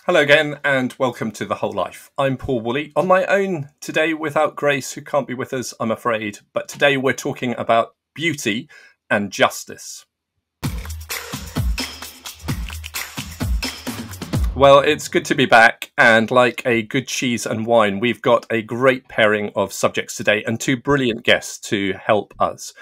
Hello again, and welcome to The Whole Life. I'm Paul Woolley, on my own today without Grace, who can't be with us, I'm afraid. But today we're talking about beauty and justice. Well, it's good to be back, and like a good cheese and wine, we've got a great pairing of subjects today and two brilliant guests to help us.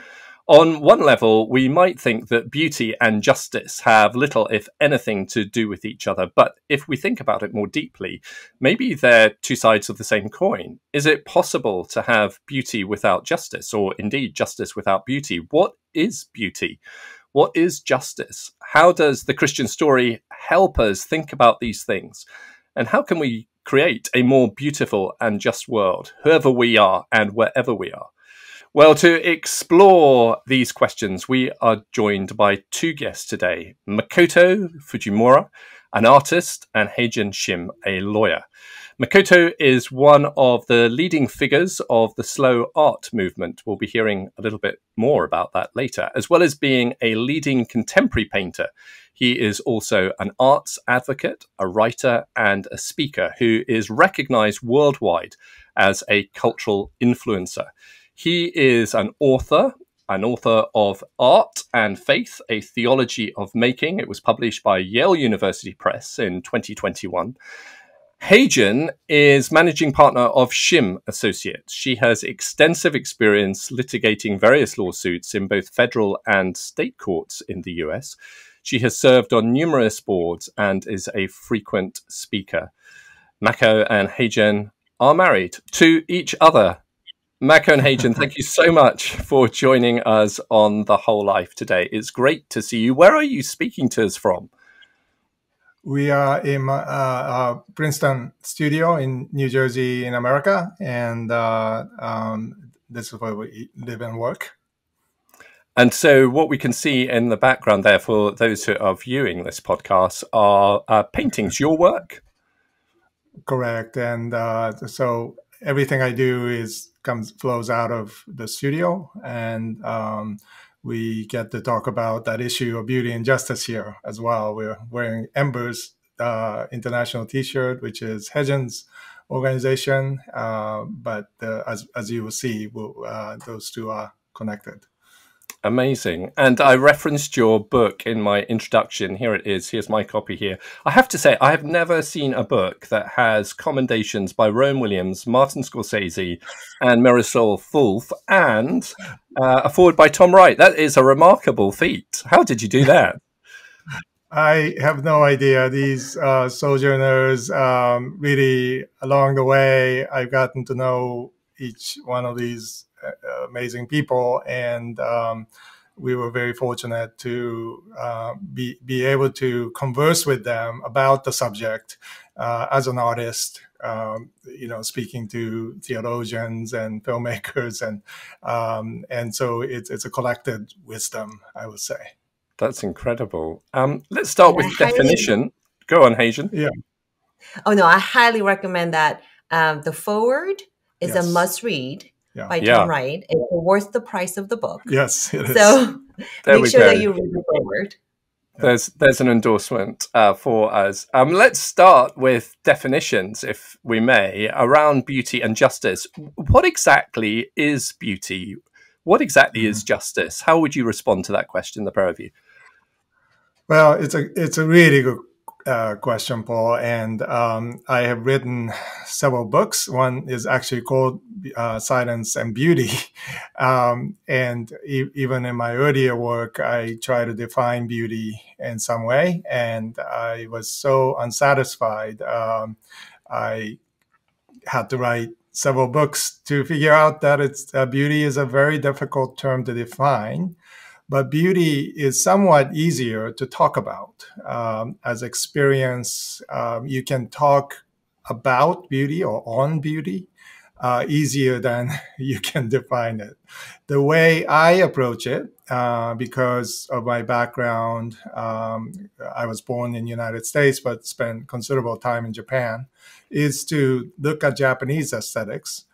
On one level, we might think that beauty and justice have little, if anything, to do with each other. But if we think about it more deeply, maybe they're two sides of the same coin. Is it possible to have beauty without justice, or indeed justice without beauty? What is beauty? What is justice? How does the Christian story help us think about these things? And how can we create a more beautiful and just world, whoever we are and wherever we are? Well, to explore these questions, we are joined by two guests today, Makoto Fujimura, an artist, and Haejin Shim, a lawyer. Makoto is one of the leading figures of the slow art movement. We'll be hearing a little bit more about that later, as well as being a leading contemporary painter. He is also an arts advocate, a writer, and a speaker who is recognized worldwide as a cultural influencer. He is an author of Art and Faith, a Theology of Making. It was published by Yale University Press in 2021. Haejin is managing partner of Shim Associates. She has extensive experience litigating various lawsuits in both federal and state courts in the US. She has served on numerous boards and is a frequent speaker. Mako and Haejin are married to each other. Mako and Haejin, thank you so much for joining us on The Whole Life today. It's great to see you. Where are you speaking to us from? We are in Princeton studio in New Jersey in America, and this is where we live and work. And so what we can see in the background there for those who are viewing this podcast are paintings, your work? Correct. And so everything I do flows out of the studio, and we get to talk about that issue of beauty and justice here as well. We're wearing Ember's international T-shirt, which is Haejin's organization, but as you will see, those two are connected. Amazing. And I referenced your book in my introduction. Here it is. Here's my copy here. I have to say, I have never seen a book that has commendations by Rowan Williams, Martin Scorsese, and Marisol Fulf, and a foreword by Tom Wright. That is a remarkable feat. How did you do that? I have no idea. These sojourners, really, along the way, I've gotten to know each one of these amazing people, and we were very fortunate to be able to converse with them about the subject as an artist, speaking to theologians and filmmakers, and so it's a collected wisdom, I would say. That's incredible. Let's start with definition. Go on, Haejin. Yeah. Oh no, I highly recommend that. The foreword is a must-read. By Tom Wright. It's worth the price of the book. Yes, it is. So make sure that you read the foreword. There's an endorsement for us. Let's start with definitions, if we may, around beauty and justice. What exactly is beauty? What exactly is justice? How would you respond to that question, the pair of you? Well, it's a really good question, Paul, and I have written several books. One is actually called Silence and Beauty, and even in my earlier work, I try to define beauty in some way, and I was so unsatisfied. I had to write several books to figure out that beauty is a very difficult term to define. But beauty is somewhat easier to talk about. As experience, you can talk about beauty or on beauty easier than you can define it. The way I approach it, because of my background, I was born in the United States but spent considerable time in Japan, is to look at Japanese aesthetics.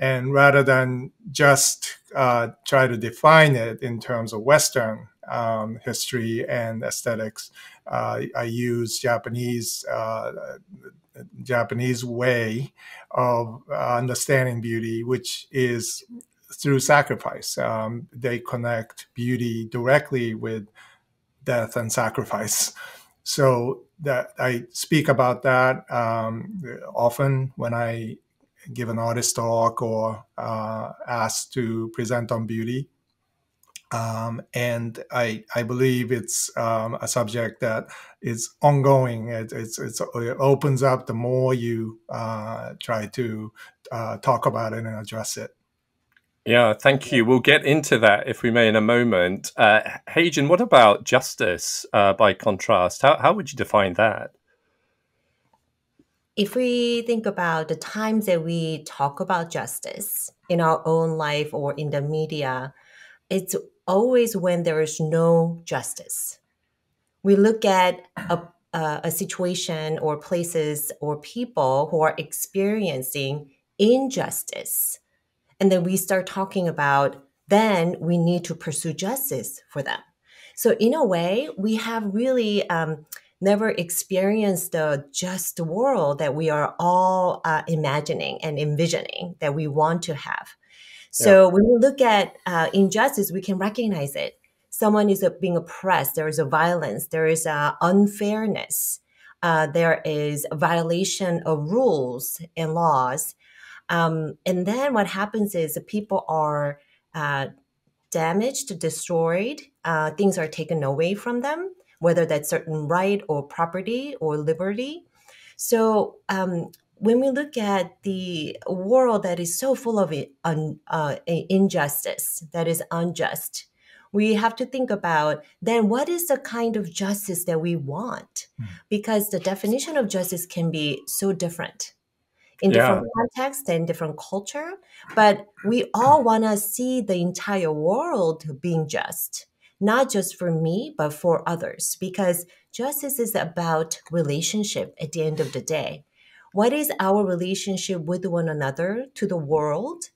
And rather than just try to define it in terms of Western history and aesthetics. I use Japanese way of understanding beauty, which is through sacrifice. They connect beauty directly with death and sacrifice. So that I speak about that often when I give an artist talk or asked to present on beauty. And I believe it's a subject that is ongoing. It opens up the more you try to talk about it and address it. Yeah, thank you. We'll get into that, if we may, in a moment. Haejin, what about justice by contrast? How would you define that? If we think about the times that we talk about justice in our own life or in the media, it's always when there is no justice. We look at a situation or places or people who are experiencing injustice, and then we start talking about, then we need to pursue justice for them. So in a way, we have really never experienced the just world that we are all imagining and envisioning that we want to have. So when we look at injustice, we can recognize it. Someone is being oppressed. There is a violence. There is unfairness. There is a violation of rules and laws. And then what happens is the people are damaged, destroyed. Things are taken away from them, whether that's certain right or property or liberty. So when we look at the world that is so full of injustice, that is unjust, we have to think about then what is the kind of justice that we want? Because the definition of justice can be so different in different contexts and different culture, but we all want to see the entire world being just, not just for me, but for others, because justice is about relationship at the end of the day. What is our relationship with one another, to the world?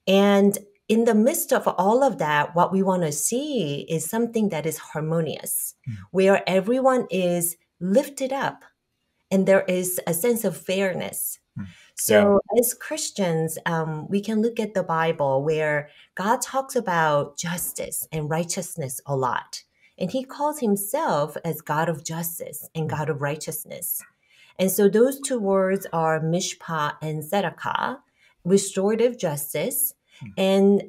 And in the midst of all of that, what we want to see is something that is harmonious, where everyone is lifted up and there is a sense of fairness. So as Christians, we can look at the Bible where God talks about justice and righteousness a lot. And he calls himself as God of justice and God of righteousness. And so those two words are mishpat and tzedakah, restorative justice. And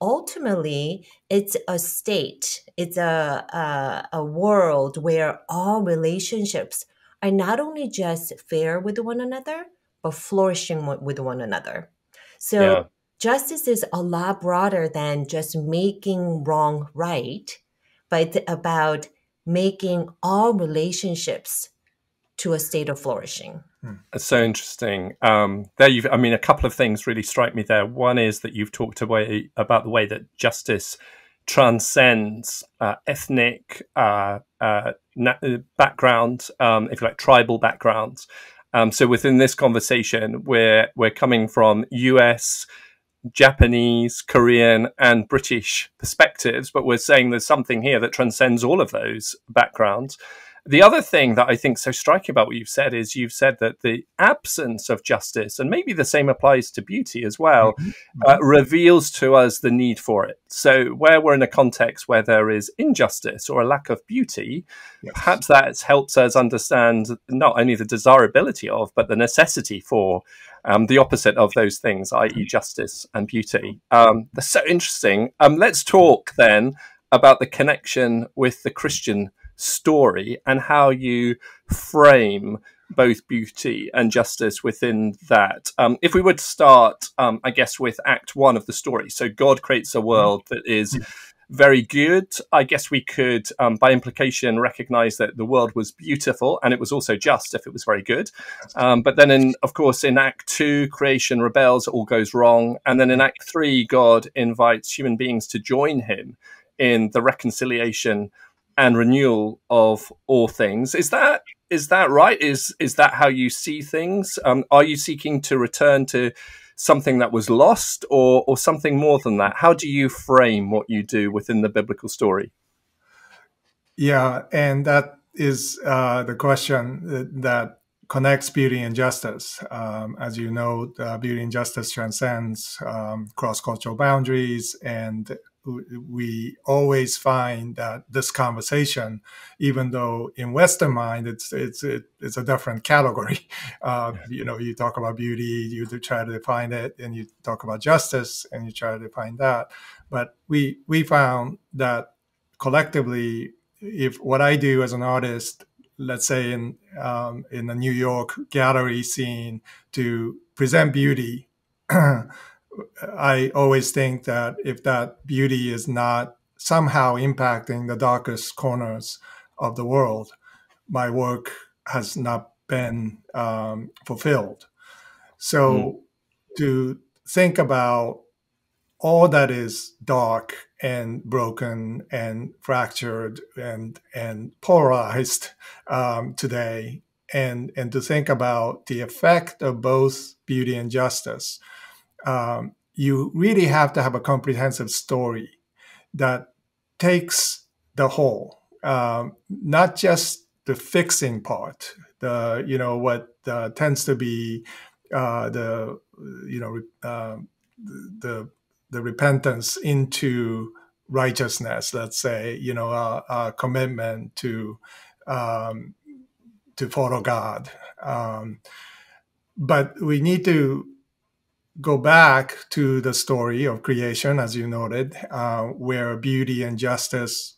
ultimately, it's a state, it's a world where all relationships are not only just fair with one another, but flourishing with one another. So justice is a lot broader than just making wrong right, but it's about making all relationships to a state of flourishing. That's so interesting. A couple of things really strike me there. One is that you've talked about the way that justice transcends ethnic background, if you like, tribal backgrounds. So within this conversation, we're coming from US, Japanese, Korean, and British perspectives, but we're saying there's something here that transcends all of those backgrounds. The other thing that I think is so striking about what you've said is you've said that the absence of justice, and maybe the same applies to beauty as well, reveals to us the need for it. So where we're in a context where there is injustice or a lack of beauty, perhaps that helps us understand not only the desirability of, but the necessity for the opposite of those things, i.e. justice and beauty. That's so interesting. Let's talk then about the connection with the Christian story and how you frame both beauty and justice within that. If we would start, I guess, with Act 1 of the story. So God creates a world that is very good. I guess we could, by implication, recognize that the world was beautiful and it was also just if it was very good. But then, of course, in Act 2, creation rebels, it all goes wrong. And then in Act 3, God invites human beings to join him in the reconciliation and renewal of all things. Is that right? Is that how you see things? Are you seeking to return to something that was lost, or something more than that? How do you frame what you do within the biblical story? Yeah, and that is the question that connects beauty and justice. As you know, beauty and justice transcends cross-cultural boundaries, and we always find that this conversation, even though in Western mind it's a different category. You talk about beauty, you try to define it, and you talk about justice, and you try to define that. But we found that collectively, if what I do as an artist, let's say in the New York gallery scene, to present beauty, I always think that if that beauty is not somehow impacting the darkest corners of the world, my work has not been fulfilled. So to think about all that is dark and broken and fractured and polarized today, and to think about the effect of both beauty and justice, you really have to have a comprehensive story that takes the whole, not just the fixing part. What tends to be the you know the repentance into righteousness, let's say, a commitment um, to follow God. But we need to go back to the story of creation, as you noted, where beauty and justice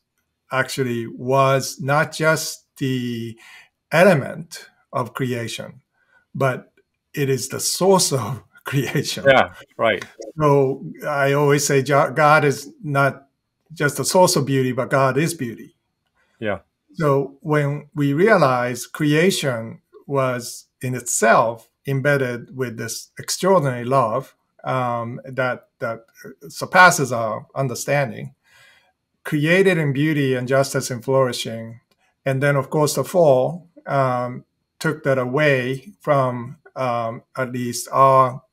actually was not just the element of creation, but it is the source of creation. Yeah, right. So I always say God is not just the source of beauty, but God is beauty. Yeah. So when we realize creation was in itself embedded with this extraordinary love that surpasses our understanding, created in beauty and justice and flourishing, and then of course the fall took that away from at least our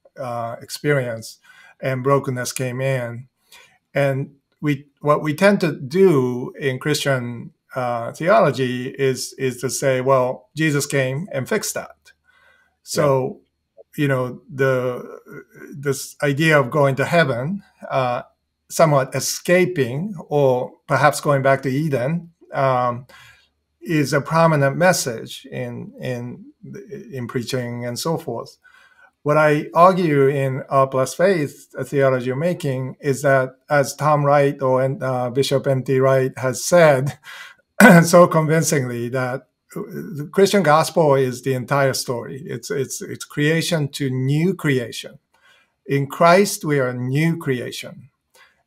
experience, and brokenness came in. And what we tend to do in Christian theology is to say, well, Jesus came and fixed that. So, this idea of going to heaven, somewhat escaping, or perhaps going back to Eden, is a prominent message in preaching and so forth. What I argue in Art Plus Faith, a theology of making, is that, as Tom Wright or Bishop M.T. Wright has said so convincingly, that the Christian gospel is the entire story. It's creation to new creation. In Christ, we are a new creation.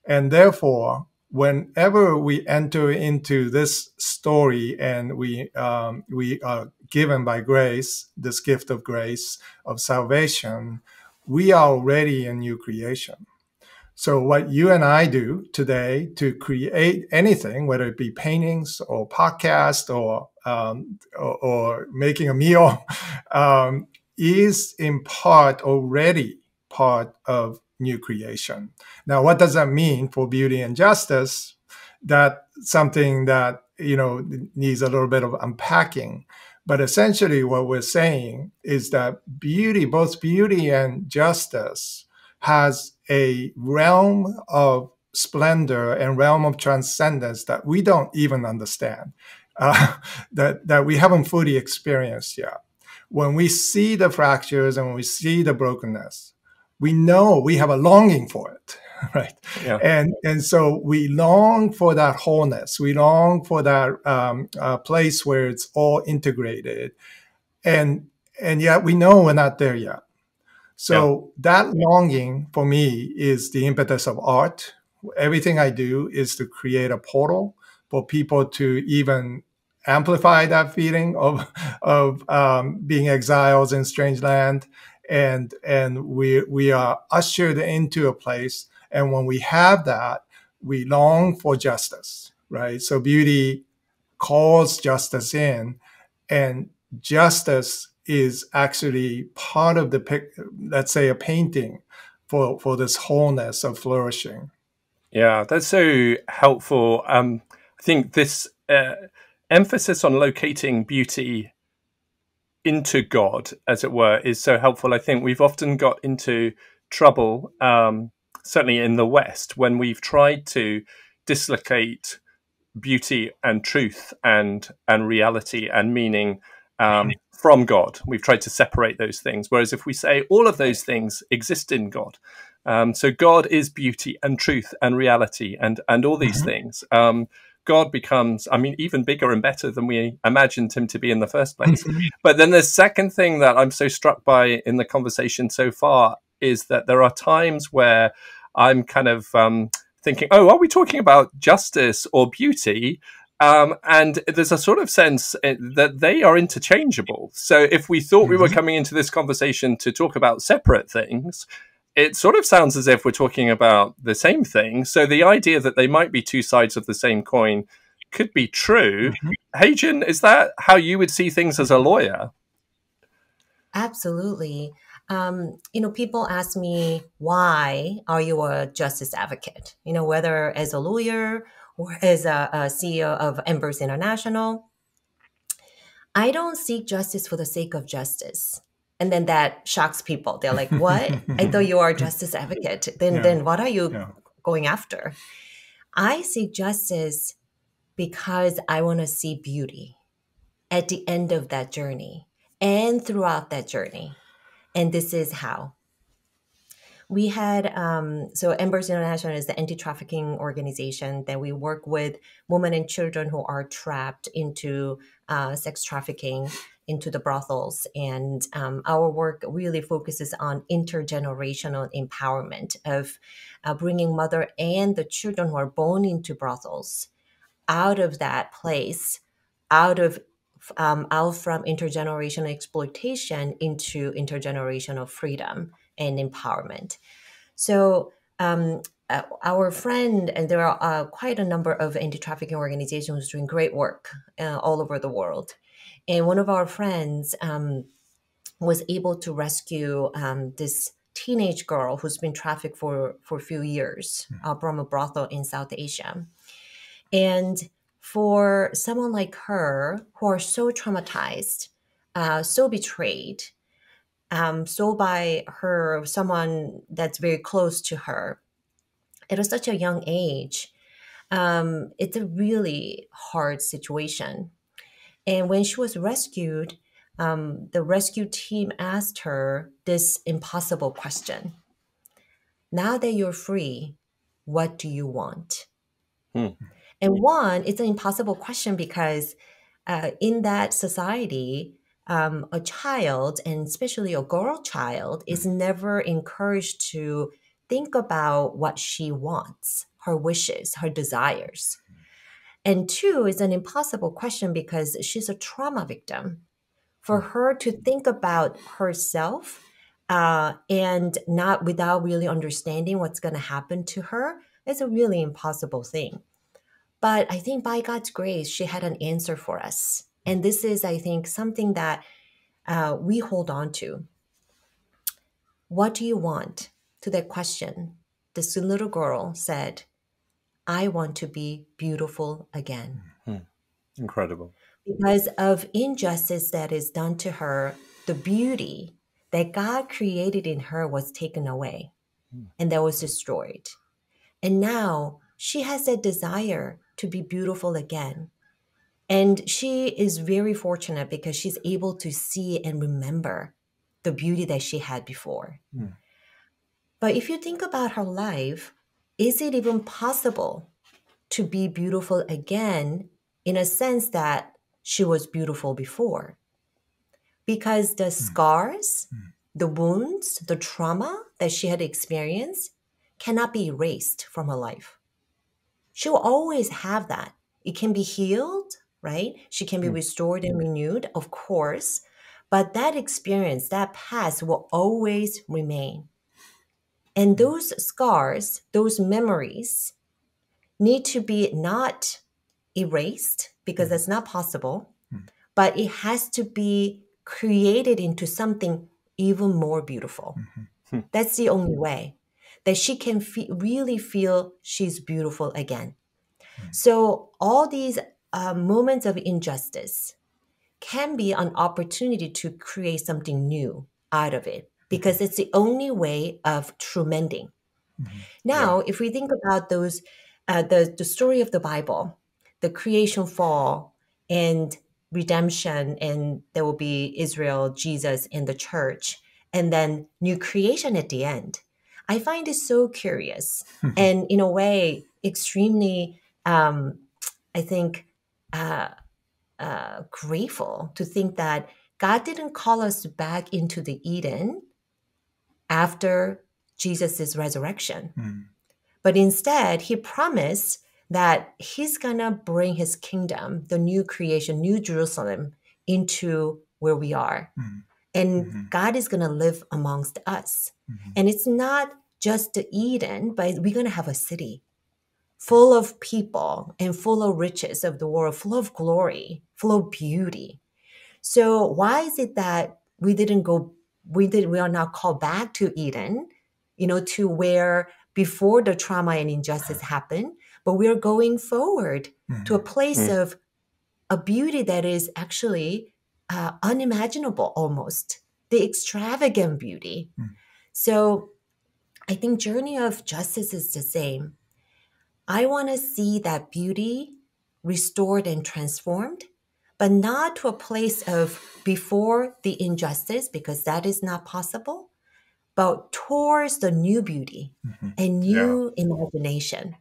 And therefore, whenever we enter into this story and we are given by grace, this gift of grace, of salvation, we are already a new creation. So what you and I do today to create anything, whether it be paintings or podcast or making a meal, is in part already part of new creation. Now, what does that mean for beauty and justice? That's something that needs a little bit of unpacking. But essentially, what we're saying is that both beauty and justice, has a realm of splendor and realm of transcendence that we don't even understand, that we haven't fully experienced yet. When we see the fractures and when we see the brokenness, we know we have a longing for it, right? Yeah. And so we long for that wholeness. We long for that place where it's all integrated, and yet we know we're not there yet. So that longing for me is the impetus of art. Everything I do is to create a portal for people to even amplify that feeling of being exiles in strange land, and we are ushered into a place. And when we have that, we long for justice, right? So beauty calls justice in, and justice is actually part of let's say, a painting for this wholeness of flourishing. Yeah, that's so helpful. I think this emphasis on locating beauty into God, as it were, is so helpful. I think we've often got into trouble, certainly in the West, when we've tried to dislocate beauty and truth and reality and meaning from God. We've tried to separate those things. Whereas if we say all of those things exist in God, so God is beauty and truth and reality and all these things. God becomes, I mean, even bigger and better than we imagined him to be in the first place. But then the second thing that I'm so struck by in the conversation so far is that there are times where I'm kind of thinking, oh, are we talking about justice or beauty? And there's a sort of sense that they are interchangeable. So if we thought we were coming into this conversation to talk about separate things, it sort of sounds as if we're talking about the same thing. So the idea that they might be two sides of the same coin could be true. Haejin, is that how you would see things as a lawyer? Absolutely. People ask me, why are you a justice advocate? Whether as a lawyer or as a CEO of Embers International. I don't seek justice for the sake of justice. And then that shocks people. They're like, what? I thought you are a justice advocate. Then what are you going after? I seek justice because I want to see beauty at the end of that journey and throughout that journey. And this is how. We had, so Embers International is the anti-trafficking organization that we work with women and children who are trapped into sex trafficking, into the brothels. And our work really focuses on intergenerational empowerment of bringing mother and the children who are born into brothels out of that place, out from intergenerational exploitation into intergenerational freedom and empowerment. So our friend, and there are quite a number of anti-trafficking organizations doing great work all over the world. And one of our friends was able to rescue this teenage girl who's been trafficked for a few years from a brothel in South Asia. And for someone like her, who are so traumatized, so betrayed, so by her, someone that's very close to her, at such a young age, it's a really hard situation. And when she was rescued, the rescue team asked her this impossible question. Now that you're free, what do you want? And one, it's an impossible question because in that society, a child, and especially a girl child, is never encouraged to think about what she wants, her wishes, her desires. And two, it's an impossible question because she's a trauma victim. For her to think about herself and not without really understanding what's going to happen to her is a really impossible thing. But I think by God's grace, she had an answer for us. And this is, I think, something that we hold on to. What do you want? To that question, this little girl said, I want to be beautiful again. Incredible. Because of injustice that is done to her, the beauty that God created in her was taken away and that was destroyed. And now she has that desire to be beautiful again. And she is very fortunate because she's able to see and remember the beauty that she had before. But if you think about her life, is it even possible to be beautiful again in a sense that she was beautiful before? Because the scars, the wounds, the trauma that she had experienced cannot be erased from her life. She will always have that. It can be healed, right? She can be restored and renewed, of course. But that experience, that past will always remain. And those scars, those memories need to be not erased because that's not possible, but it has to be created into something even more beautiful. That's the only way that she can really feel she's beautiful again. So all these moments of injustice can be an opportunity to create something new out of it, because it's the only way of true mending. Now, if we think about those, the story of the Bible, the creation fall and redemption, and there will be Israel, Jesus, and the church, and then new creation at the end. I find it so curious and, in a way, extremely, I think, grateful to think that God didn't call us back into the Eden after Jesus' resurrection. But instead, he promised that he's going to bring his kingdom, the new creation, New Jerusalem, into where we are. And God is going to live amongst us. And it's not just the Eden, but we're going to have a city full of people and full of riches of the world, full of glory, full of beauty. So why is it that we are not called back to Eden, to where before the trauma and injustice happened, but we're going forward to a place of a beauty that is actually unimaginable, almost the extravagant beauty. So I think journey of justice is the same. I want to see that beauty restored and transformed, but not to a place of before the injustice, because that is not possible, but towards the new beauty and new imagination.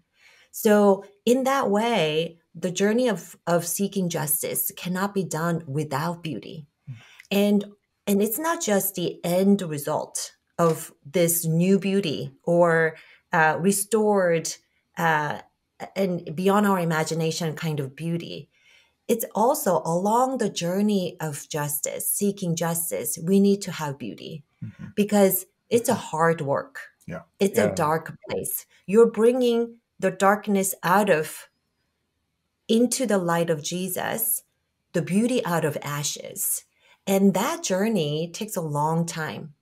So in that way, the journey of seeking justice cannot be done without beauty. And it's not just the end result of this new beauty or restored and beyond our imagination kind of beauty. It's also along the journey of justice, seeking justice, we need to have beauty because it's a hard work. It's a dark place. You're bringing the darkness into the light of Jesus, the beauty out of ashes. And that journey takes a long time.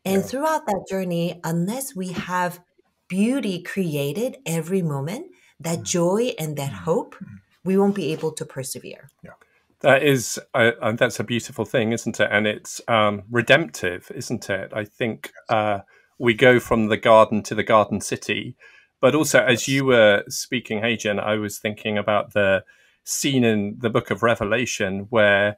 And throughout that journey, unless we have beauty created every moment, that joy and that hope, we won't be able to persevere. That's a beautiful thing, isn't it? And it's redemptive, isn't it? I think we go from the garden to the garden city. But also, as you were speaking, Haejin, I was thinking about the scene in the book of Revelation where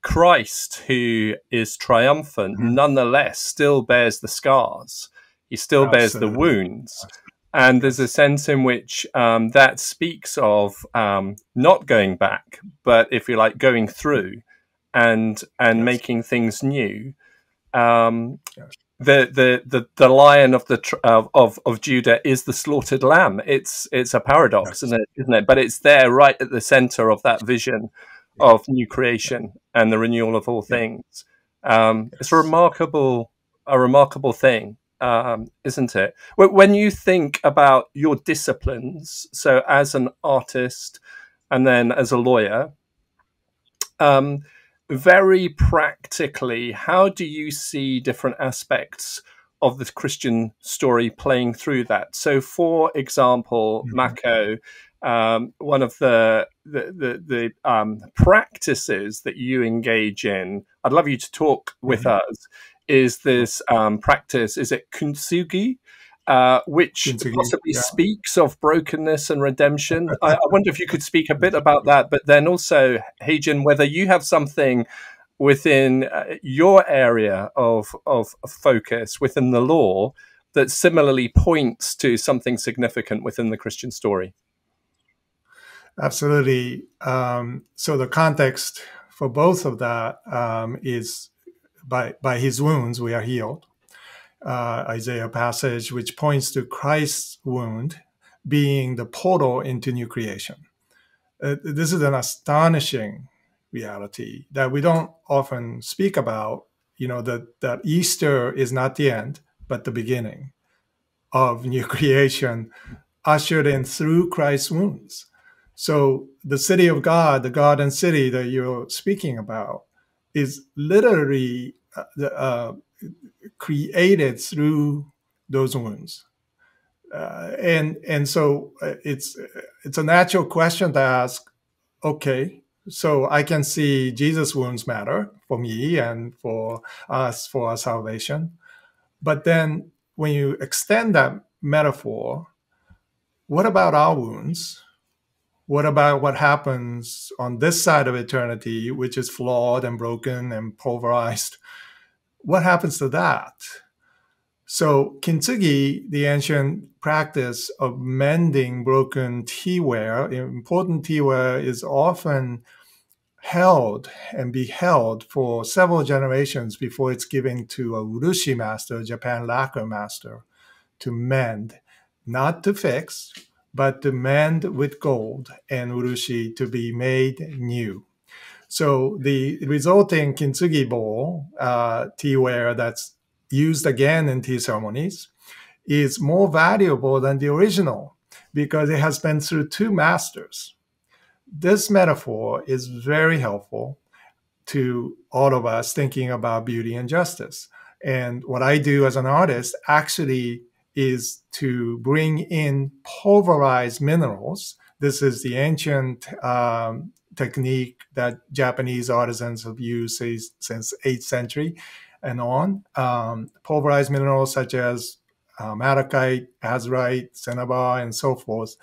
Christ, who is triumphant, nonetheless still bears the scars. He still bears the wounds. And there's a sense in which that speaks of not going back, but if you like, going through and making things new. The lion of Judah is the slaughtered lamb. It's a paradox, isn't it? But it's there right at the center of that vision of new creation and the renewal of all things. It's a remarkable thing, isn't it? When you think about your disciplines, so as an artist and then as a lawyer, very practically, how do you see different aspects of the Christian story playing through that? So, for example, Mako, one of the practices that you engage in, I'd love you to talk with us, is this practice, is it kintsugi? Which possibly speaks of brokenness and redemption. I wonder if you could speak a bit about that, but then also, Haejin, whether you have something within your area of focus within the law that similarly points to something significant within the Christian story. Absolutely. So the context for both of that is by his wounds we are healed. Isaiah passage, which points to Christ's wound being the portal into new creation. This is an astonishing reality that we don't often speak about, that Easter is not the end, but the beginning of new creation ushered in through Christ's wounds. So the city of God, the garden city that you're speaking about, is literally created through those wounds, and so it's a natural question to ask: okay, so I can see Jesus' wounds matter for me and for us, for our salvation. But then when you extend that metaphor, what about our wounds? What about what happens on this side of eternity, which is flawed and broken and pulverized? What happens to that? So, kintsugi, the ancient practice of mending broken teaware, important teaware, is often held and beheld for several generations before it's given to a urushi master, Japan lacquer master, to mend, not to fix, but to mend with gold and urushi to be made new. So the resulting kintsugi bowl, teaware that's used again in tea ceremonies, is more valuable than the original because it has been through two masters. This metaphor is very helpful to all of us thinking about beauty and justice. And what I do as an artist actually is to bring in pulverized minerals. This is the ancient technique that Japanese artisans have used since 8th century and on. Pulverized minerals such as malachite, azurite, cinnabar, and so forth,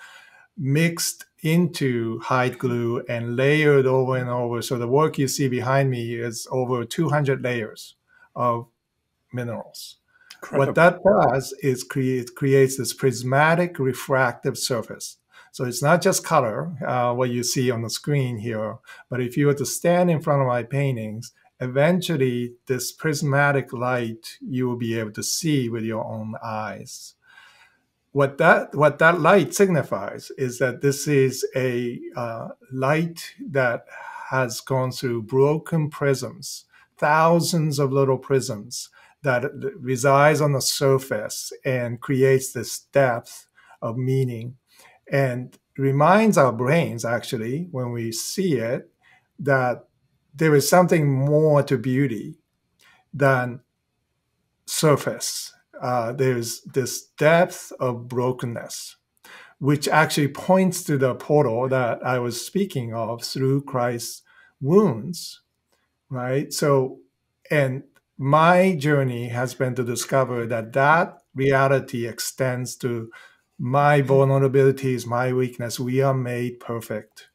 mixed into hide glue and layered over and over. So the work you see behind me is over 200 layers of minerals. Incredible. What that does is creates this prismatic refractive surface. So it's not just color, what you see on the screen here, but if you were to stand in front of my paintings, eventually this prismatic light you will be able to see with your own eyes. What that light signifies is that this is a light that has gone through broken prisms, thousands of little prisms that resides on the surface and creates this depth of meaning, and reminds our brains, actually, when we see it, that there is something more to beauty than surface. There's this depth of brokenness, which actually points to the portal that I was speaking of through Christ's wounds, right? So, and my journey has been to discover that that reality extends to my vulnerabilities, my weakness. We are made perfect,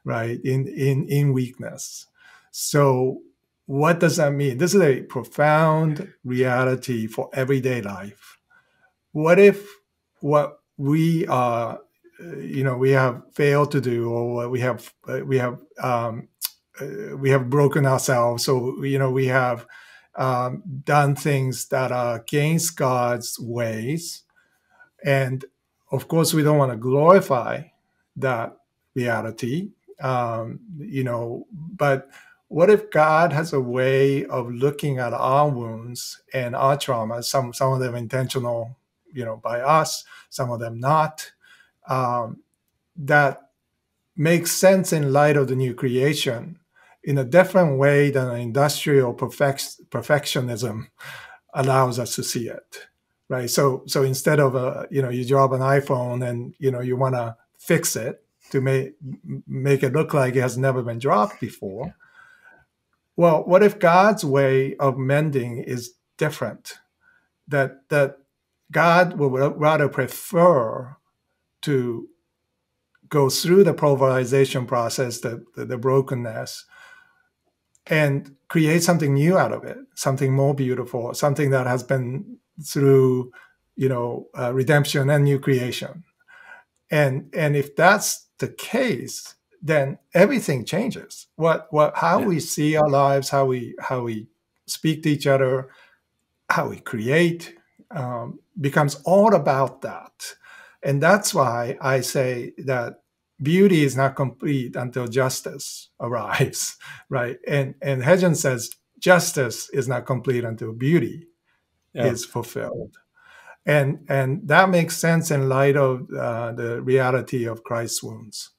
right? In weakness. So what does that mean? This is a profound reality for everyday life. What if what we are, we have failed to do, or what we have broken ourselves. So we have done things that are against God's ways, and of course we don't want to glorify that reality. But what if God has a way of looking at our wounds and our traumas, some of them intentional, by us, some of them not, that makes sense in light of the new creation in a different way than an industrial perfectionism allows us to see it, right? So instead of you drop an iPhone and you want to fix it to make it look like it has never been dropped before. Well, what if God's way of mending is different? That God will rather prefer to go through the pulverization process, the brokenness, and create something new out of it, something more beautiful, something that has been through, redemption and new creation. And if that's the case, then everything changes. How we see our lives, how we speak to each other, how we create, becomes all about that. And that's why I say that beauty is not complete until justice arrives, right? And Haejin says justice is not complete until beauty is fulfilled. And that makes sense in light of the reality of Christ's wounds.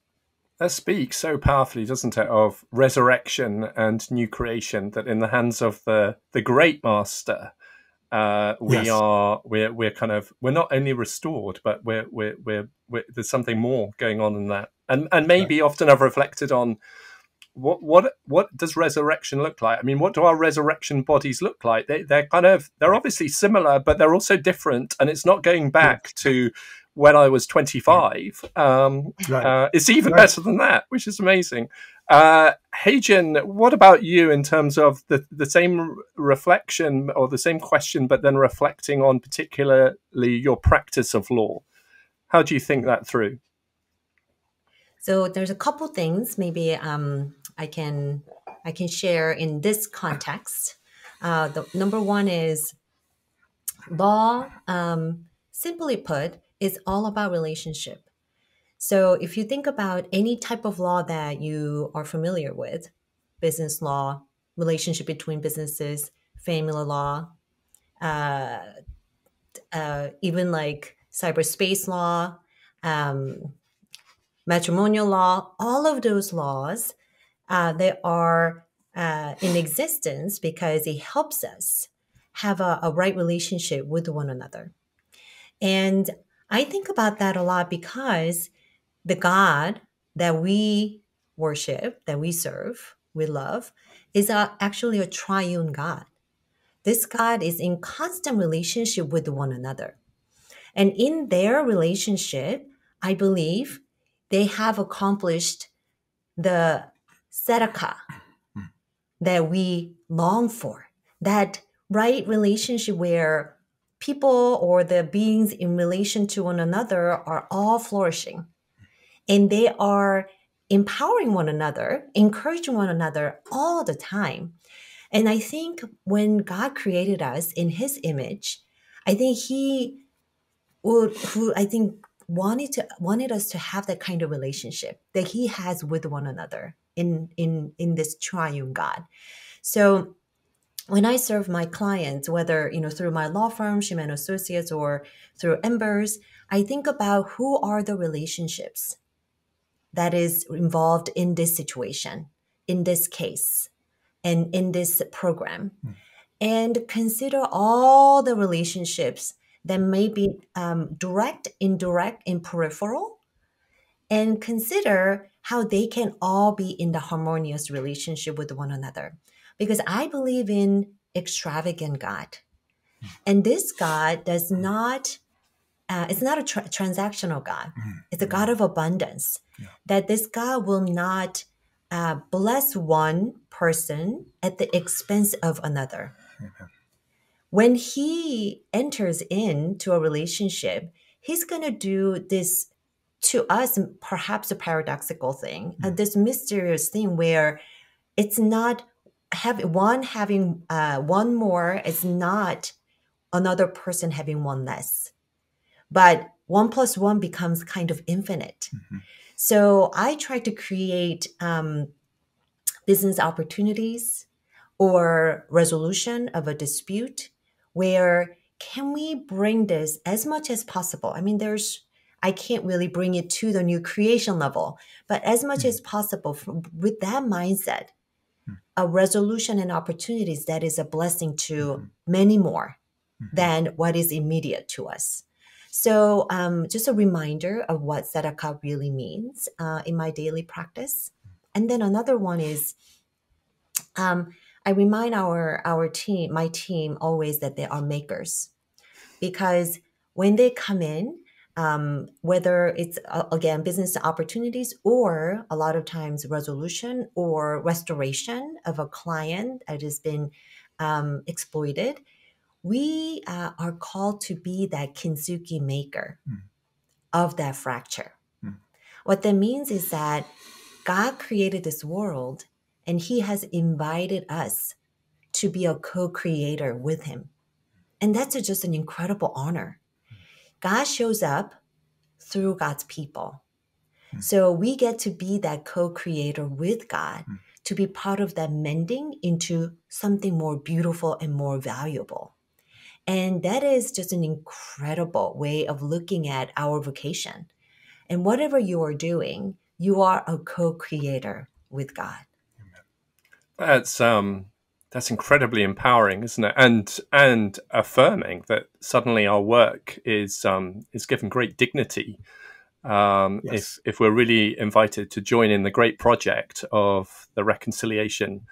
That speaks so powerfully, doesn't it, of resurrection and new creation, that in the hands of the great master, Yes. We're not only restored, but we're there's something more going on in that, and maybe often I've reflected on what does resurrection look like? I mean, what do our resurrection bodies look like? They're obviously similar, but they're also different, and it's not going back to when I was 25. It's even better than that, which is amazing. Haejin, what about you in terms of the same reflection or the same question, but then reflecting on particularly your practice of law? How do you think that through? So there's a couple things maybe I can share in this context. The number one is law. Simply put, is all about relationship. So if you think about any type of law that you are familiar with, business law, relationship between businesses, family law, even like cyberspace law, matrimonial law, all of those laws, they are in existence because it helps us have a right relationship with one another. And I think about that a lot because the God that we worship, that we serve, we love, is actually a triune God. This God is in constant relationship with one another. And in their relationship, I believe they have accomplished the tzedakah that we long for, that right relationship where people or the beings in relation to one another are all flourishing. And they are empowering one another, encouraging one another all the time. And I think when God created us in his image, I think he wanted us to have that kind of relationship that he has with one another in this triune God. So when I serve my clients, whether through my law firm, Shim Associates, or through Embers, I think about who are the relationships that is involved in this situation, in this case, and in this program, and consider all the relationships that may be direct, indirect, and peripheral, and consider how they can all be in the harmonious relationship with one another. Because I believe in extravagant God. And this God does not, it's not a transactional God. It's a God of abundance. Yeah. That this God will not bless one person at the expense of another. Amen. When he enters into a relationship, he's going to do this to us, perhaps a paradoxical thing, this mysterious thing where it's not having one more is not another person having one less, but 1 + 1 becomes kind of infinite. Mm-hmm. So I try to create business opportunities or resolution of a dispute where can we bring this as much as possible? I mean, I can't really bring it to the new creation level, but as much as possible with that mindset, a resolution and opportunities that is a blessing to many more than what is immediate to us. So just a reminder of what tzedakah really means in my daily practice. And then another one is I remind my team always that they are makers, because when they come in, whether it's again business opportunities or a lot of times resolution or restoration of a client that has been exploited, we are called to be that kintsugi maker of that fracture. What that means is that God created this world and he has invited us to be a co-creator with him. And that's just an incredible honor. God shows up through God's people. So we get to be that co-creator with God, to be part of that mending into something more beautiful and more valuable. And that is just an incredible way of looking at our vocation. And whatever you are doing, you are a co-creator with God. That's That's incredibly empowering, isn't it? And affirming that suddenly our work is given great dignity. Yes. If we're really invited to join in the great project of the reconciliation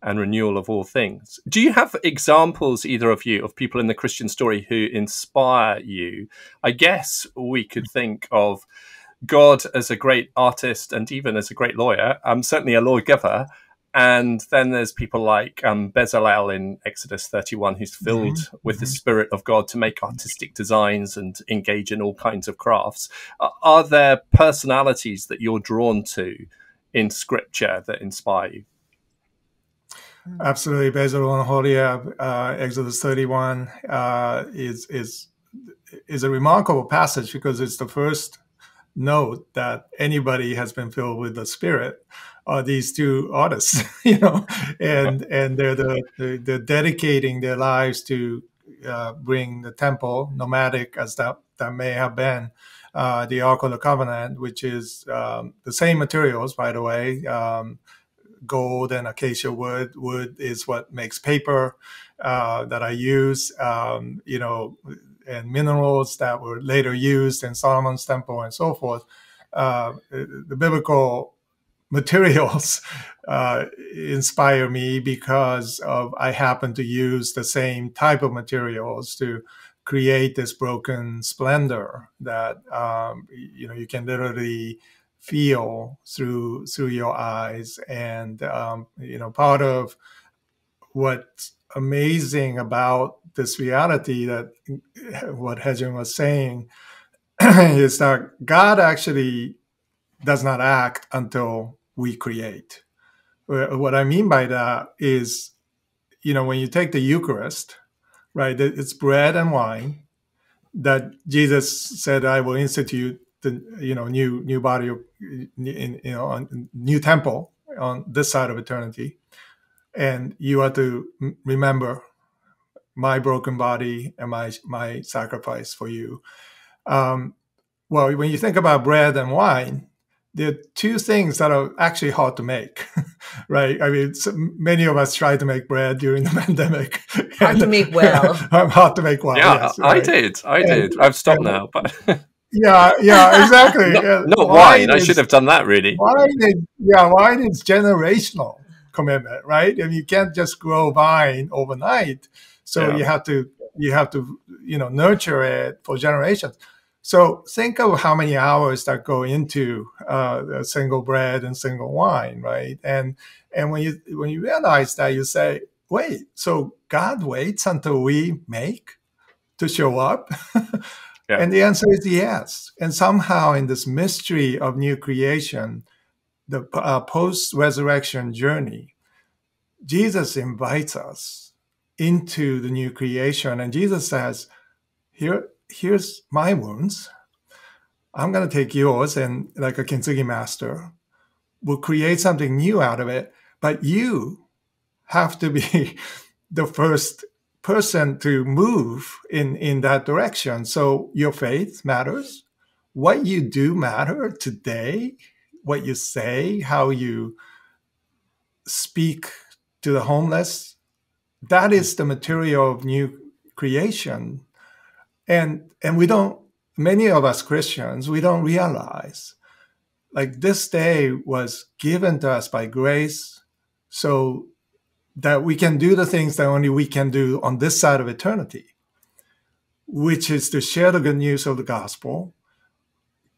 and renewal of all things. Do you have examples, either of you, of people in the Christian story who inspire you? I guess we could think of God as a great artist and even as a great lawyer, certainly a lawgiver. And then there's people like Bezalel in Exodus 31, who's filled with the Spirit of God to make artistic designs and engage in all kinds of crafts. Are there personalities that you're drawn to in Scripture that inspire you? Absolutely. Bezalel and Holiab, Exodus 31 is a remarkable passage because it's the first note that anybody has been filled with the Spirit are these two artists, and they're dedicating their lives to bring the temple, nomadic as that may have been, the Ark of the Covenant, which is the same materials, by the way. Gold and acacia wood. Wood is what makes paper that I use, and minerals that were later used in Solomon's temple and so forth. The biblical materials inspire me because I happen to use the same type of materials to create this broken splendor that you can literally feel through your eyes. And part of what's amazing about this reality, that what Haejin was saying, is that God actually does not act until we create. What I mean by that is, when you take the Eucharist, right, it's bread and wine that Jesus said, I will institute the new body of new temple on this side of eternity, and you are to remember my broken body and my sacrifice for you. Well, when you think about bread and wine, there are two things that are actually hard to make, right? I mean, many of us tried to make bread during the pandemic. Hard to make well. Hard to make well. Yeah, yes, I right? did. I've stopped now, but yeah, exactly. not wine. I should have done that, really. Wine is generational commitment, right? I mean, you can't just grow vine overnight. So you have to nurture it for generations. So think of how many hours that go into a single bread and single wine, right? And when you realize that, you say, wait, so God waits until we make to show up? Yeah. And the answer is yes. And somehow in this mystery of new creation, the post-resurrection journey, Jesus invites us into the new creation. And Jesus says, here's my wounds. I'm going to take yours, and like a kintsugi master, we'll create something new out of it. But you have to be the first person to move in that direction. So your faith matters. What you do matter today, what you say, how you speak to the homeless, that is the material of new creation. And many of us Christians, we don't realize, like, this day was given to us by grace so that we can do the things that only we can do on this side of eternity, which is to share the good news of the gospel,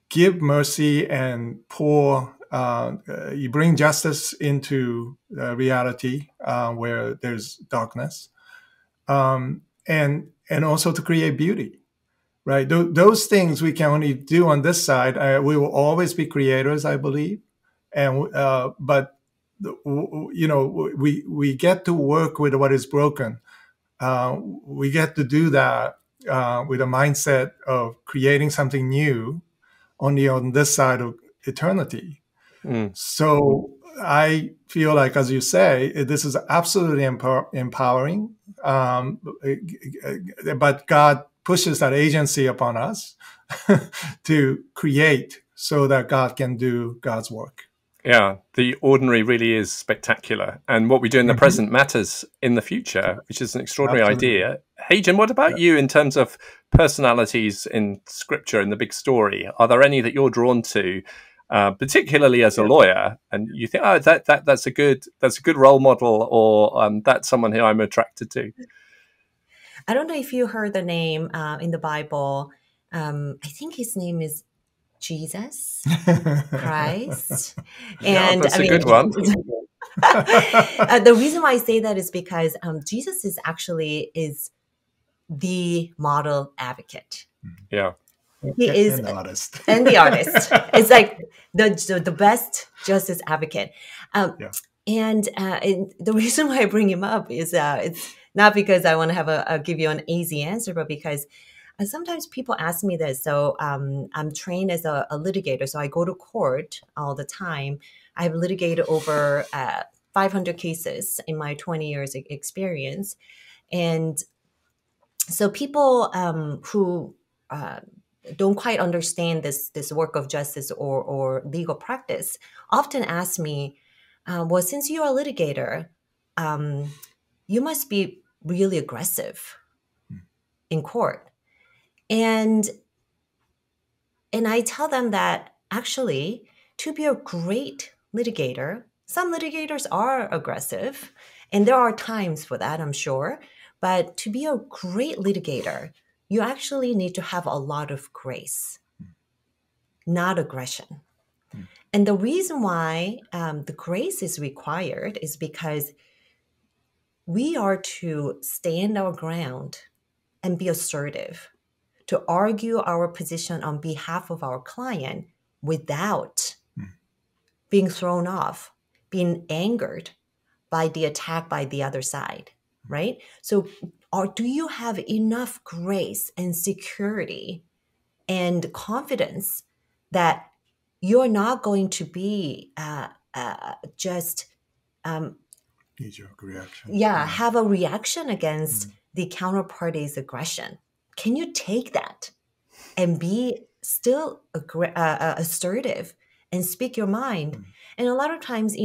give mercy, and you bring justice into reality where there's darkness, and also to create beauty, right? Those things we can only do on this side. We will always be creators, I believe, but we get to work with what is broken. We get to do that with a mindset of creating something new only on this side of eternity. So I feel like, as you say, this is absolutely empowering. But God pushes that agency upon us to create so that God can do God's work. Yeah, the ordinary really is spectacular. And what we do in the present matters in the future, which is an extraordinary idea. Haejin, what about you in terms of personalities in scripture, in the big story? Are there any that you're drawn to, particularly as a lawyer, and you think, oh, that's a good role model, or that's someone who I'm attracted to? I don't know if you heard the name in the Bible. I think his name is Jesus Christ. And that's a good one. The reason why I say that is because Jesus is the model advocate. Yeah. He is and the artist. And the artist. It's like the best justice advocate. And the reason why I bring him up is it's not because I want to give you an easy answer, but because sometimes people ask me this. So I'm trained as a litigator, so I go to court all the time. I've litigated over 500 cases in my 20 years experience. And so people who don't quite understand this work of justice or legal practice often ask me, well, since you're a litigator, you must be really aggressive in court. And I tell them that actually, to be a great litigator, some litigators are aggressive, and there are times for that, I'm sure. But to be a great litigator, you actually need to have a lot of grace, not aggression. And the reason why the grace is required is because we are to stand our ground and be assertive, to argue our position on behalf of our client without being thrown off, being angered by the attack by the other side, right? So do you have enough grace and security and confidence that you're not going to be just knee-jerk reaction. Have a reaction against the counterparty's aggression? Can you take that and be still assertive and speak your mind? And a lot of times,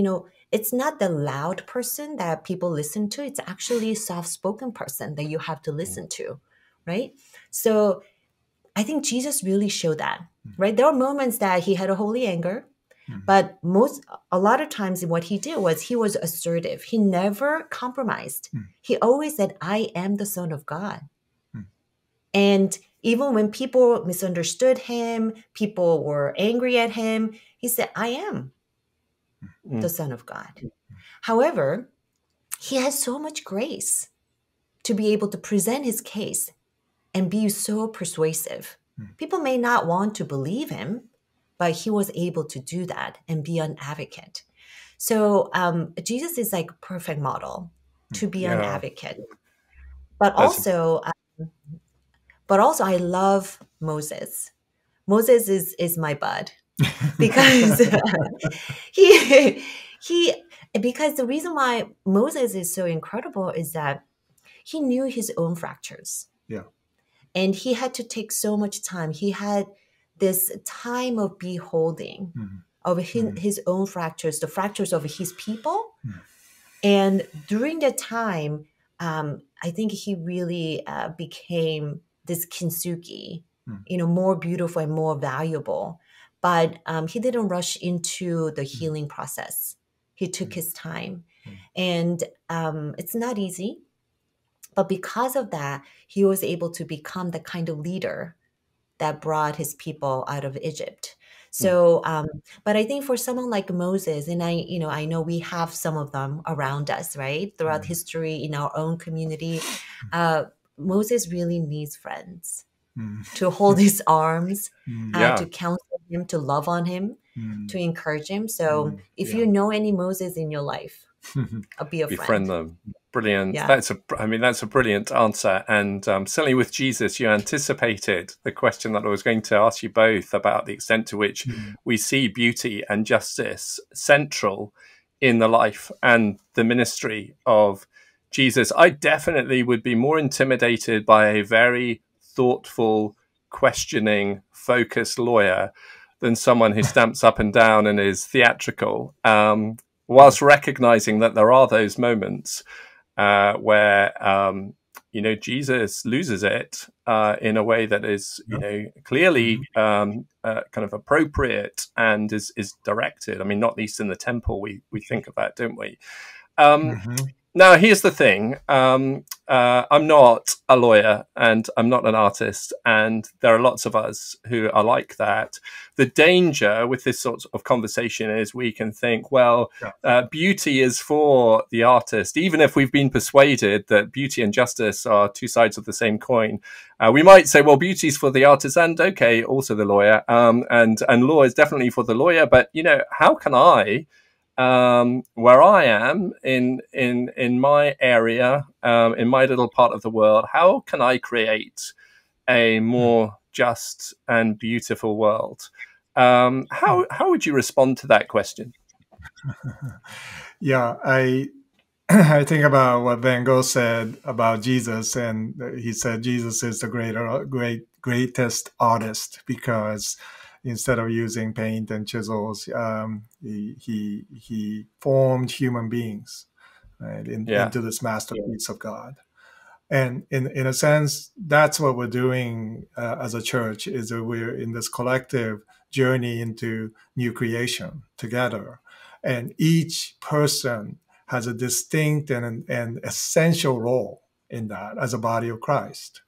it's not the loud person that people listen to. It's actually a soft-spoken person that you have to listen to, right? So I think Jesus really showed that, right? There are moments that he had a holy anger, but a lot of times what he did was he was assertive. He never compromised. He always said, I am the Son of God. And even when people misunderstood him, people were angry at him, he said, I am the Son of God. However, he has so much grace to be able to present his case and be so persuasive. People may not want to believe him, but he was able to do that and be an advocate. So Jesus is like a perfect model to be an advocate. But also, I love Moses. Moses is my bud because because the reason why Moses is so incredible is that he knew his own fractures. Yeah. And he had to take so much time. He had this time of beholding of his own fractures, the fractures of his people. And during that time, I think he really became this kintsugi, more beautiful and more valuable. But he didn't rush into the healing process. He took his time. And it's not easy. But because of that, he was able to become the kind of leader that brought his people out of Egypt. So, but I think for someone like Moses, and I know we have some of them around us, right? Throughout history, in our own community, Moses really needs friends to hold his arms, to counsel him, to love on him, to encourage him. So if you know any Moses in your life, be a friend. Befriend them. Brilliant. Yeah. That's a brilliant answer. And certainly with Jesus, you anticipated the question that I was going to ask you both about the extent to which we see beauty and justice central in the life and the ministry of Jesus. I definitely would be more intimidated by a very thoughtful, questioning, focused lawyer than someone who stamps up and down and is theatrical, whilst recognizing that there are those moments where Jesus loses it in a way that is clearly kind of appropriate and is directed. I mean, not least in the temple, we think of that, don't we? Now, here's the thing. I'm not a lawyer and I'm not an artist, and there are lots of us who are like that. The danger with this sort of conversation is we can think, well, beauty is for the artist. Even if we've been persuaded that beauty and justice are two sides of the same coin, we might say, well, beauty is for the artist and, okay, also the lawyer. And law is definitely for the lawyer. But, how can I... where I am in my area, in my little part of the world, how can I create a more just and beautiful world? How would you respond to that question? Yeah, I think about what Van Gogh said about Jesus, and he said Jesus is the greatest artist because instead of using paint and chisels, he formed human beings, right, into this masterpiece of God. And in a sense, that's what we're doing as a church, is that we're in this collective journey into new creation together. And each person has a distinct and essential role in that as a body of Christ.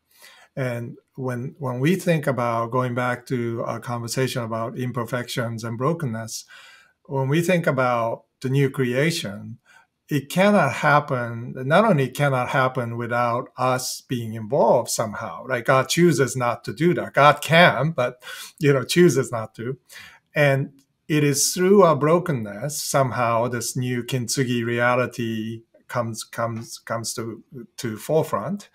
And when we think about, going back to our conversation about imperfections and brokenness, when we think about the new creation, it cannot happen. Not only cannot happen without us being involved somehow, right? God chooses not to do that. God can, but chooses not to. And it is through our brokenness somehow this new kintsugi reality comes to forefront.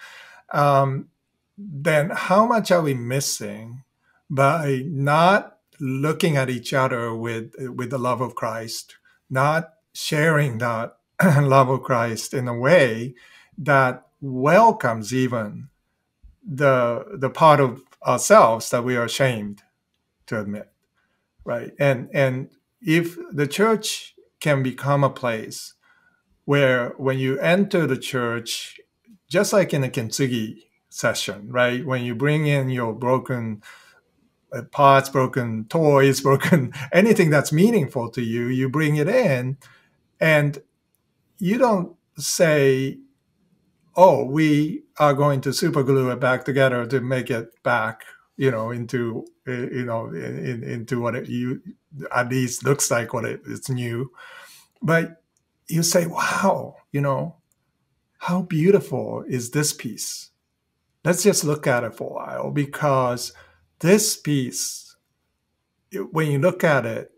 Then how much are we missing by not looking at each other with the love of Christ, not sharing that love of Christ in a way that welcomes even the part of ourselves that we are ashamed to admit, right? And if the church can become a place where when you enter the church, just like in a kintsugi session, right? When you bring in your broken parts, broken toys, broken anything that's meaningful to you, you bring it in, and you don't say, "Oh, we are going to super glue it back together to make it back, into into what it at least looks like what it's new." But you say, "Wow, how beautiful is this piece? Let's just look at it for a while, because this piece, when you look at it,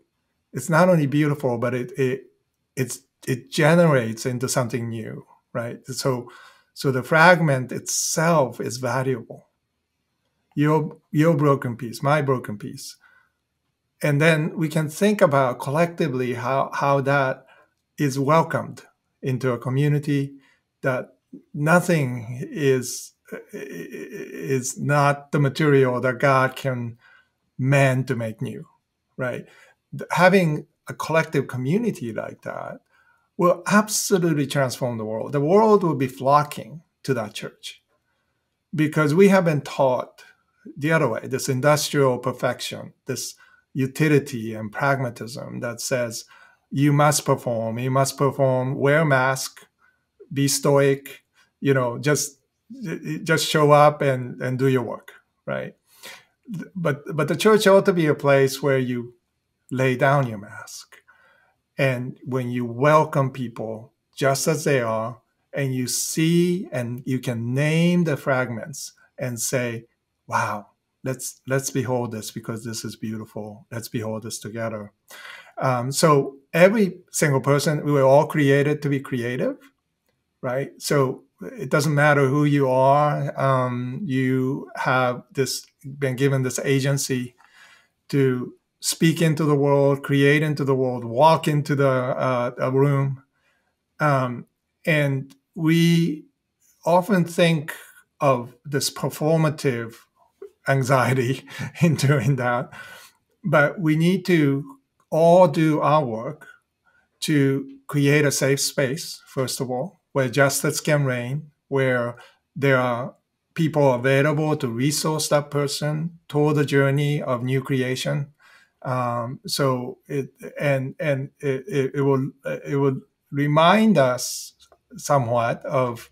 it's not only beautiful, but it generates into something new, right? So the fragment itself is valuable. Your broken piece, my broken piece, and then we can think about collectively how that is welcomed into a community, that nothing is not the material that God can mend to make new, right? Having a collective community like that will absolutely transform the world. The world will be flocking to that church, because we have been taught the other way, this industrial perfection, this utility and pragmatism that says you must perform, wear a mask, be stoic, just show up and do your work, right? But the church ought to be a place where you lay down your mask, and when you welcome people just as they are, and you see and you can name the fragments and say, "Wow, let's behold this, because this is beautiful. Let's behold this together." So every single person, we were all created to be creative, right? So it doesn't matter who you are. You have been given this agency to speak into the world, create into the world, walk into a room. And we often think of this performative anxiety in doing that. but we need to all do our work to create a safe space, first of all, where justice can reign, where there are people available to resource that person toward the journey of new creation. So it would remind us somewhat of,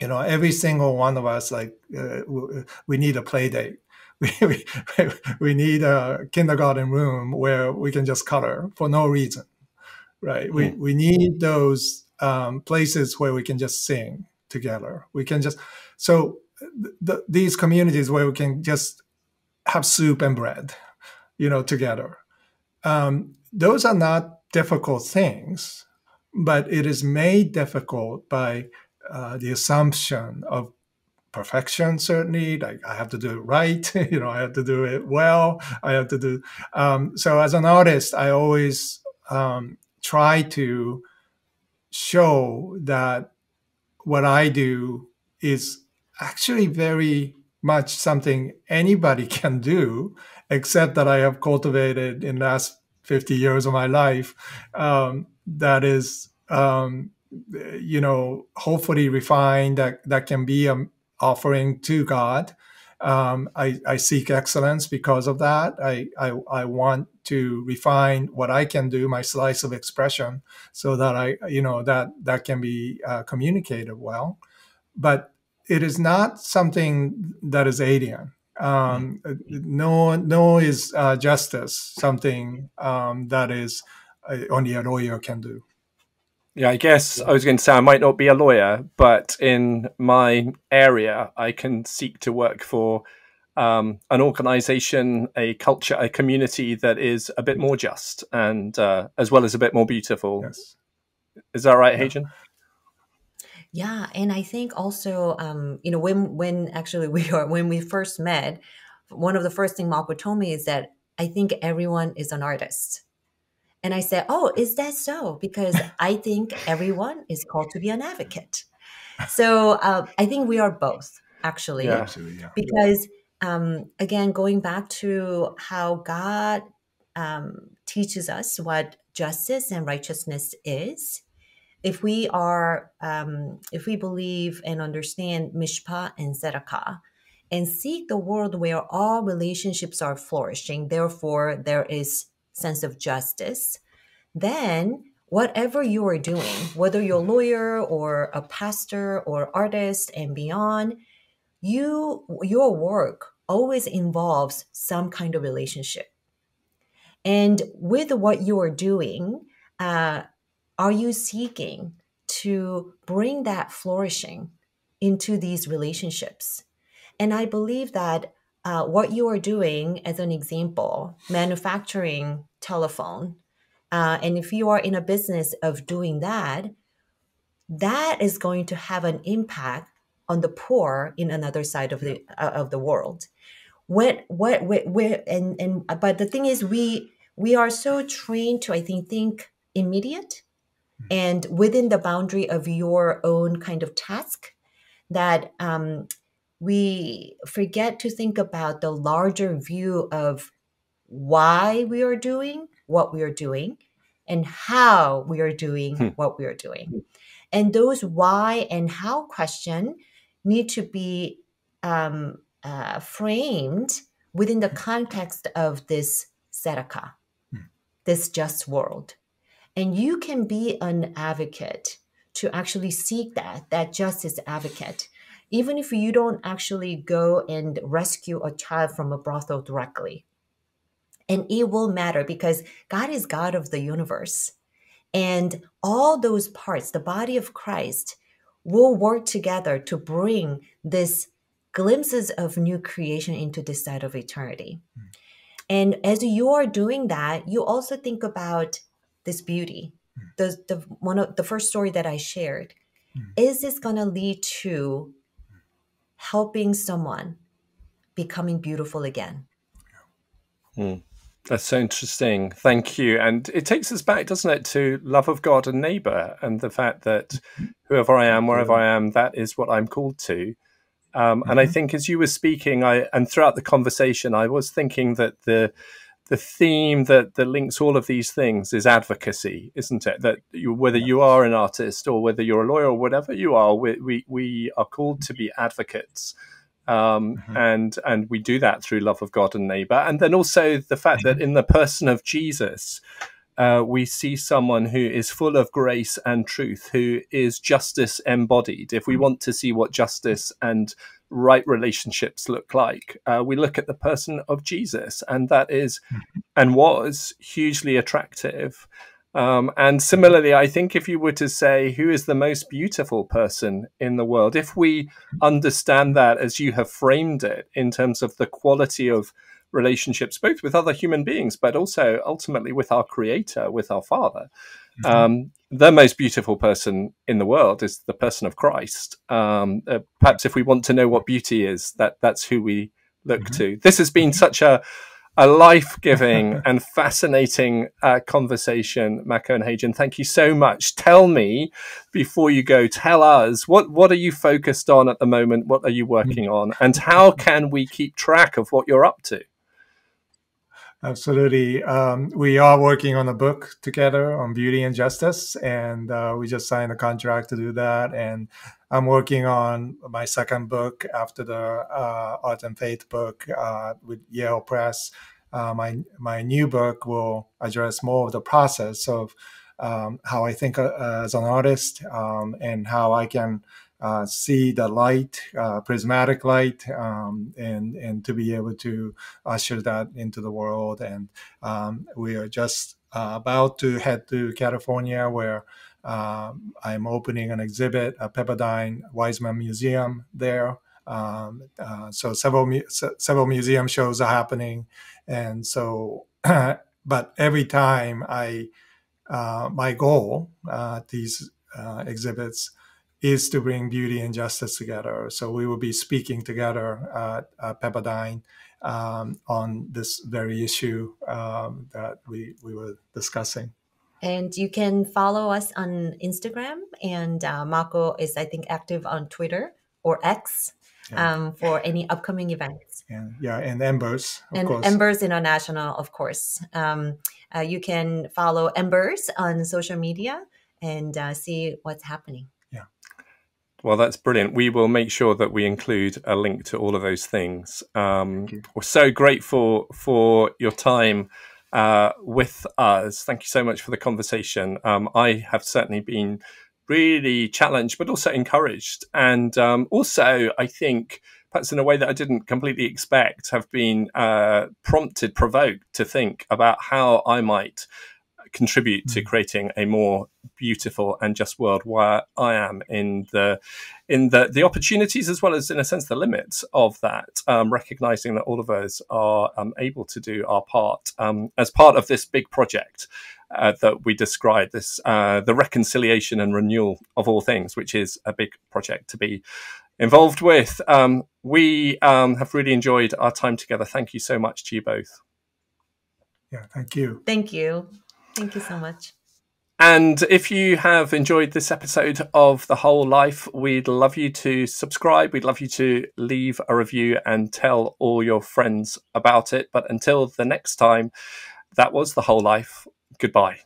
every single one of us, like we need a play date. We need a kindergarten room where we can just color for no reason, right? We need those places where we can just sing together. We can just, so these communities where we can just have soup and bread, together. Those are not difficult things, but it is made difficult by the assumption of perfection. Certainly, like I have to do it right, I have to do it well, I have to do. So as an artist, I always try to show that what I do is actually very much something anybody can do, except that I have cultivated in the last 50 years of my life that is, hopefully refined, that can be an offering to God. I seek excellence because of that. I want to refine what I can do, my slice of expression, so that that can be communicated well. But it is not something that is alien. No is justice something that is only a lawyer can do. Yeah, I guess I was going to say I might not be a lawyer, but in my area, I can seek to work for an organization, a culture, a community that is a bit more just and as well as a bit more beautiful. Yes. Is that right, Haejin? Yeah, and I think also, when we first met, one of the first things Mako told me is that I think everyone is an artist. And I said, "Oh, is that so?" Because I think everyone is called to be an advocate. So I think we are both, actually. Yeah. Absolutely, yeah. Because again, going back to how God teaches us what justice and righteousness is, if we believe and understand mishpat and tzedakah, and seek the world where all relationships are flourishing, therefore there is sense of justice, then whatever you are doing, whether you're a lawyer or a pastor or artist and beyond, your work always involves some kind of relationship. And with what you are doing, are you seeking to bring that flourishing into these relationships? And I believe that what you are doing, as an example, manufacturing telephone, and if you are in a business of doing that, that is going to have an impact on the poor in another side of the world. But the thing is, we are so trained to, I think immediate and within the boundary of your own kind of task, that we forget to think about the larger view of why we are doing what we are doing and how we are doing what we are doing. And those why and how question need to be framed within the context of this tzedakah, this just world. And you can be an advocate to actually seek that justice advocate, even if you don't actually go and rescue a child from a brothel directly. And it will matter because God is God of the universe. And all those parts, the body of Christ, will work together to bring this glimpses of new creation into this side of eternity. And as you are doing that, you also think about this beauty. One of the first story that I shared, is this going to lead to helping someone becoming beautiful again? That's so interesting. Thank you. And it takes us back, doesn't it, to love of God and neighbor, and the fact that whoever I am, wherever I am, that is what I'm called to. And I think as you were speaking, and throughout the conversation, I was thinking that the theme that links all of these things is advocacy, isn't it? That whether you are an artist or whether you're a lawyer or whatever you are, we are called to be advocates. And we do that through love of God and neighbor. And then also the fact that in the person of Jesus, we see someone who is full of grace and truth, who is justice embodied. If we want to see what justice and right relationships look like, we look at the person of Jesus, and that is and was hugely attractive. And similarly, I think if you were to say who is the most beautiful person in the world, if we understand that as you have framed it in terms of the quality of relationships, both with other human beings, but also ultimately with our Creator, with our Father, the most beautiful person in the world is the person of Christ. Perhaps if we want to know what beauty is, that's who we look to. This has been such a life-giving and fascinating conversation, Mako and Haejin. Thank you so much. Tell me, before you go, tell us, what are you focused on at the moment? What are you working on? And how can we keep track of what you're up to? Absolutely. We are working on a book together on beauty and justice, and we just signed a contract to do that. And I'm working on my second book after the Art and Faith book with Yale Press. My new book will address more of the process of how I think as an artist, and how I can see the light, prismatic light, and to be able to usher that into the world. And we are just about to head to California, where I'm opening an exhibit at Pepperdine Wiseman Museum there. So several museum shows are happening, and so but every time my goal at these exhibits is to bring beauty and justice together. So we will be speaking together at Pepperdine on this very issue that we were discussing. And you can follow us on Instagram, and Mako is, I think, active on Twitter or X for any upcoming events. And Embers, of course. Embers International, of course. You can follow Embers on social media and see what's happening. Well, that's brilliant. We will make sure that we include a link to all of those things. We're so grateful for your time with us. Thank you so much for the conversation. I have certainly been really challenged, but also encouraged. And also, I think, perhaps in a way that I didn't completely expect, have been provoked to think about how I might contribute to creating a more beautiful and just world where I am in the opportunities, as well as, in a sense, the limits of that, recognizing that all of us are able to do our part as part of this big project that we described, this the reconciliation and renewal of all things, which is a big project to be involved with. We have really enjoyed our time together. Thank you so much to you both. Yeah, thank you. Thank you. Thank you so much. And if you have enjoyed this episode of The Whole Life, we'd love you to subscribe. We'd love you to leave a review and tell all your friends about it. But until the next time, that was The Whole Life. Goodbye.